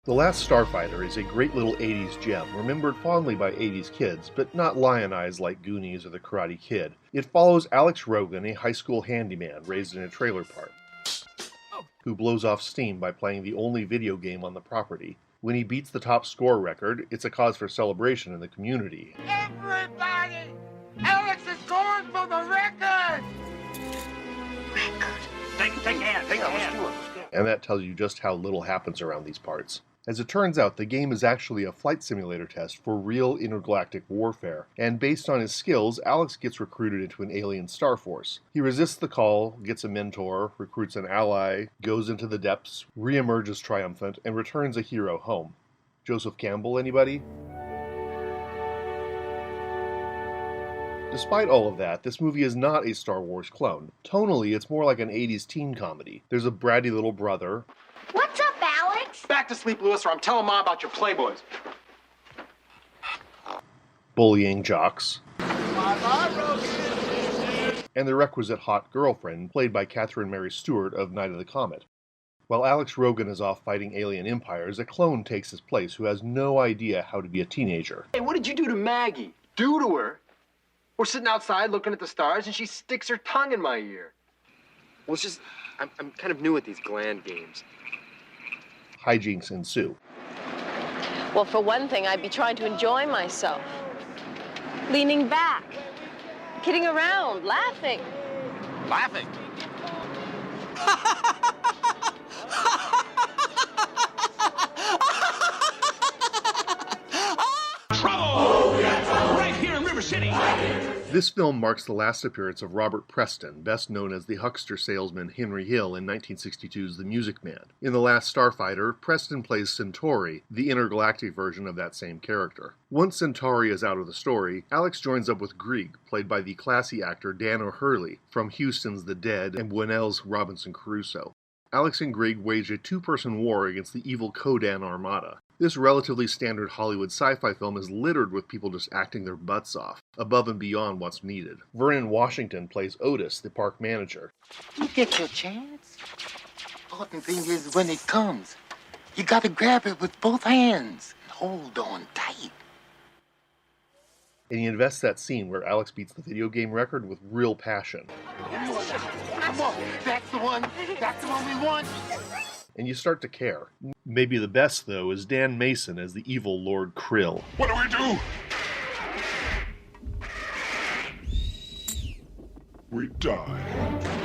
The Last Starfighter is a great little 80s gem, remembered fondly by 80s kids, but not lionized like Goonies or The Karate Kid. It follows Alex Rogan, a high school handyman raised in a trailer park, who blows off steam by playing the only video game on the property. When he beats the top score record, it's a cause for celebration in the community. Everybody! Alex is going for the record! Take a hand. Take a hand. And that tells you just how little happens around these parts. As it turns out, the game is actually a flight simulator test for real intergalactic warfare, and based on his skills, Alex gets recruited into an alien star force. He resists the call, gets a mentor, recruits an ally, goes into the depths, re-emerges triumphant, and returns a hero home. Joseph Campbell, anybody? Despite all of that, this movie is not a Star Wars clone. Tonally, it's more like an 80s teen comedy. There's a bratty little brother. What's up, Alex? Back to sleep, Lewis, or I'm telling Mom about your playboys. Bullying jocks. And the requisite hot girlfriend, played by Catherine Mary Stewart of Night of the Comet. While Alex Rogan is off fighting alien empires, a clone takes his place who has no idea how to be a teenager. Hey, what did you do to Maggie? Do to her? We're sitting outside looking at the stars, and she sticks her tongue in my ear. Well, it's just, I'm kind of new at these gland games. Hijinks ensue. Well, for one thing, I'd be trying to enjoy myself. Leaning back, kidding around, laughing. Laughing? This film marks the last appearance of Robert Preston, best known as the huckster salesman Henry Hill in 1962's The Music Man. In The Last Starfighter, Preston plays Centauri, the intergalactic version of that same character. Once Centauri is out of the story, Alex joins up with Grieg, played by the classy actor Dan O'Hurley from Huston's The Dead and Buñuel's Robinson Crusoe. Alex and Grieg wage a two-person war against the evil Kodan Armada. This relatively standard Hollywood sci-fi film is littered with people just acting their butts off, above and beyond what's needed. Vernon Washington plays Otis, the park manager. You get your chance. Important thing is when it comes, you gotta grab it with both hands. Hold on tight. And he invests that scene where Alex beats the video game record with real passion. Come on, that's the one. That's the one we want. And you start to care. Maybe the best, though, is Dan Mason as the evil Lord Krill. What do we do? We die.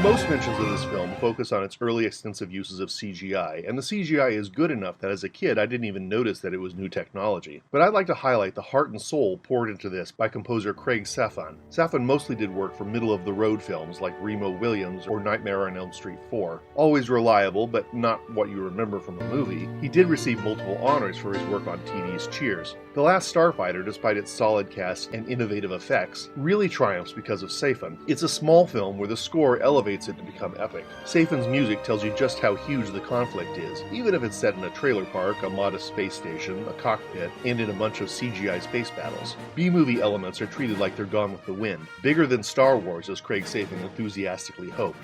Most mentions of this film focus on its early extensive uses of CGI, and the CGI is good enough that as a kid I didn't even notice that it was new technology. But I'd like to highlight the heart and soul poured into this by composer Craig Safan. Safan mostly did work for middle-of-the-road films like Remo Williams or Nightmare on Elm Street 4. Always reliable, but not what you remember from a movie. He did receive multiple honors for his work on TV's Cheers. The Last Starfighter, despite its solid cast and innovative effects, really triumphs because of Safan. It's a small film where the score elevates it to become epic. Safan's music tells you just how huge the conflict is, even if it's set in a trailer park, a modest space station, a cockpit, and in a bunch of CGI space battles. B-movie elements are treated like they're Gone with the Wind, bigger than Star Wars as Craig Safan enthusiastically hoped.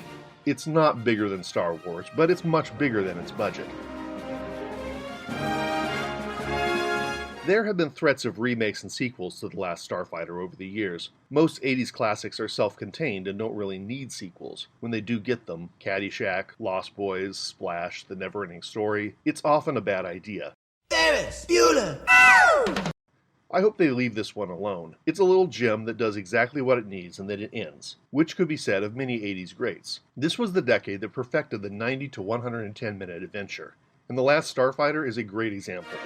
It's not bigger than Star Wars, but it's much bigger than its budget. There have been threats of remakes and sequels to The Last Starfighter over the years. Most 80s classics are self-contained and don't really need sequels. When they do get them, Caddyshack, Lost Boys, Splash, The Never-Ending Story, it's often a bad idea. Ferris Bueller! I hope they leave this one alone. It's a little gem that does exactly what it needs and then it ends, which could be said of many 80s greats. This was the decade that perfected the 90 to 110 minute adventure, and The Last Starfighter is a great example.